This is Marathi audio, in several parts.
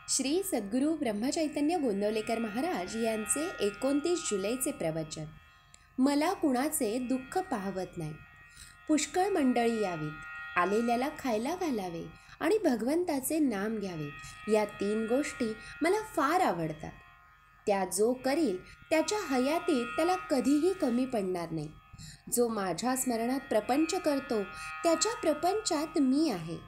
श्री सद्गुरू ब्रह्मचैतन्य गोंदवलेकर महाराज यांचे 29 जुलैचे प्रवचन. मला कुणाचे दुःख पाहवत नाही. पुष्कळ मंडळी यावीत, आलेल्याला खायला घालावे आणि भगवंताचे नाम घ्यावे. या 3 गोष्टी मला फार आवडतात. त्या जो करील त्याच्या हयातीत त्याला कधीही कमी पडणार नाही. जो माझ्या स्मरणात प्रपंच करतो त्याच्या प्रपंचात मी आहे.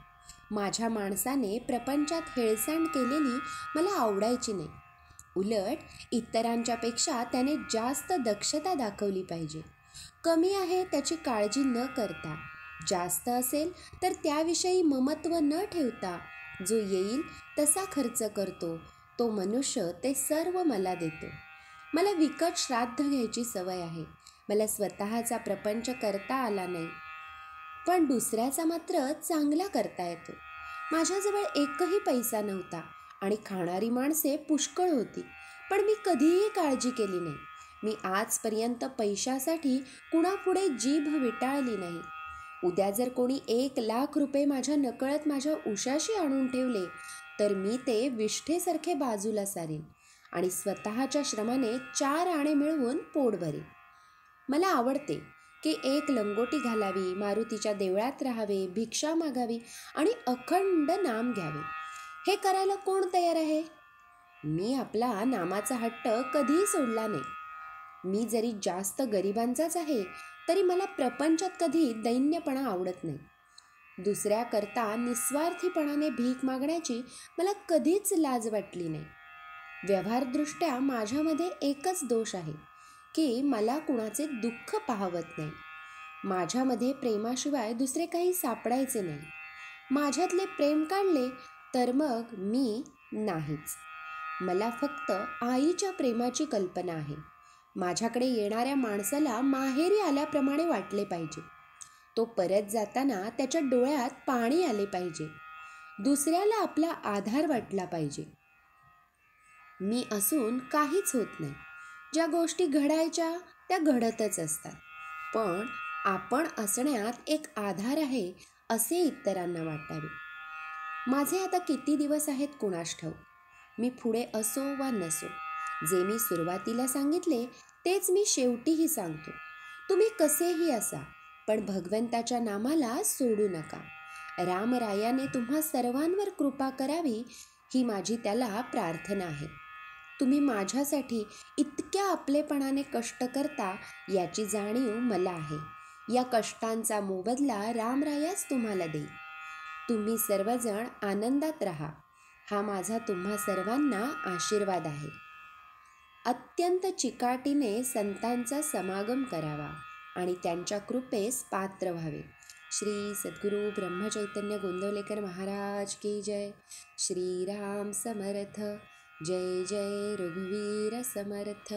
माझ्या माणसाने प्रपंचात हेळसांड केलेली मला आवडायची नाही. उलट इतरांच्यापेक्षा त्याने जास्त दक्षता दाखवली पाहिजे. कमी आहे त्याची काळजी न करता, जास्त असेल तर त्याविषयी ममत्व न ठेवता जो येईल तसा खर्च करतो तो मनुष्य ते सर्व मला देतो. मला विकत श्राद्ध घ्यायची सवय आहे. मला स्वतःचा प्रपंच करता आला नाही, पण दुसऱ्याचा मात्र चांगला करता येतो. माझ्याजवळ एकही पैसा नव्हता आणि खाणारी माणसे पुष्कळ होती, पण मी कधीही काळजी केली नाही. मी आजपर्यंत पैशासाठी कुणापुढे जीभ विटाळली नाही. उद्या जर कोणी 1,00,000 रुपये माझ्या नकळत माझ्या उशाशी आणून ठेवले तर मी ते विष्ठेसारखे बाजूला सारेन आणि स्वतःच्या श्रमाने 4 आणे मिळवून पोट भरेन. मला आवडते की 1 लंगोटी घालावी, मारुतीच्या देवळात राहावे, भिक्षा मागावी आणि अखंड नाम घ्यावे. हे करायला कोण तयार आहे? मी आपला नामाचा हट्ट कधीही सोडला नाही. मी जरी जास्त गरिबांचाच आहे तरी मला प्रपंचात कधी दैन्यपणा आवडत नाही. दुसऱ्याकरता निस्वार्थीपणाने भीक मागण्याची मला कधीच लाज वाटली नाही. व्यवहारदृष्ट्या माझ्यामध्ये एकच दोष आहे की मला कुणाचे दुःख पाहवत नाही. माझ्यामध्ये प्रेमाशिवाय दुसरे काही सापडायचे नाही. माझ्यातले प्रेम काढले तर मग मी नाहीच. मला फक्त आईच्या प्रेमाची कल्पना आहे. माझ्याकडे येणाऱ्या माणसाला माहेरी आल्याप्रमाणे वाटले पाहिजे. तो परत जाताना त्याच्या डोळ्यात पाणी आले पाहिजे. दुसऱ्याला आपला आधार वाटला पाहिजे. मी असून काहीच होत नाही. ज्या गोष्टी घडायच्या त्या घडतच असतात, पण आपण असण्यात एक आधार आहे असे इतरांना वाटावे. माझे आता किती दिवस आहेत कुणास ठाऊक. मी पुढे असो वा नसो, जे मी सुरुवातीला सांगितले तेच मी शेवटीही सांगतो. तुम्ही कसेही असा, पण भगवंताच्या नामाला सोडू नका. रामरायाने तुम्हा सर्वांवर कृपा करावी ही माझी त्याला प्रार्थना आहे. तुम्ही माझ्यासाठी इतक्या आपलेपणाने कष्ट करता याची जाणीव मला आहे. या कष्टांचा मोबदला रामरायाच तुम्हाला देईल. तुम्ही सर्वजण आनंदात राहा हा माझा तुम्हा सर्वांना आशीर्वाद आहे. अत्यंत चिकाटीने संतांचा समागम करावा आणि त्यांच्या कृपेस पात्र व्हावे. श्री सद्गुरू ब्रह्मचैतन्य गोंदवलेकर महाराज की जय. श्रीराम समर्थ. जय जय रघुवीर समर्थ.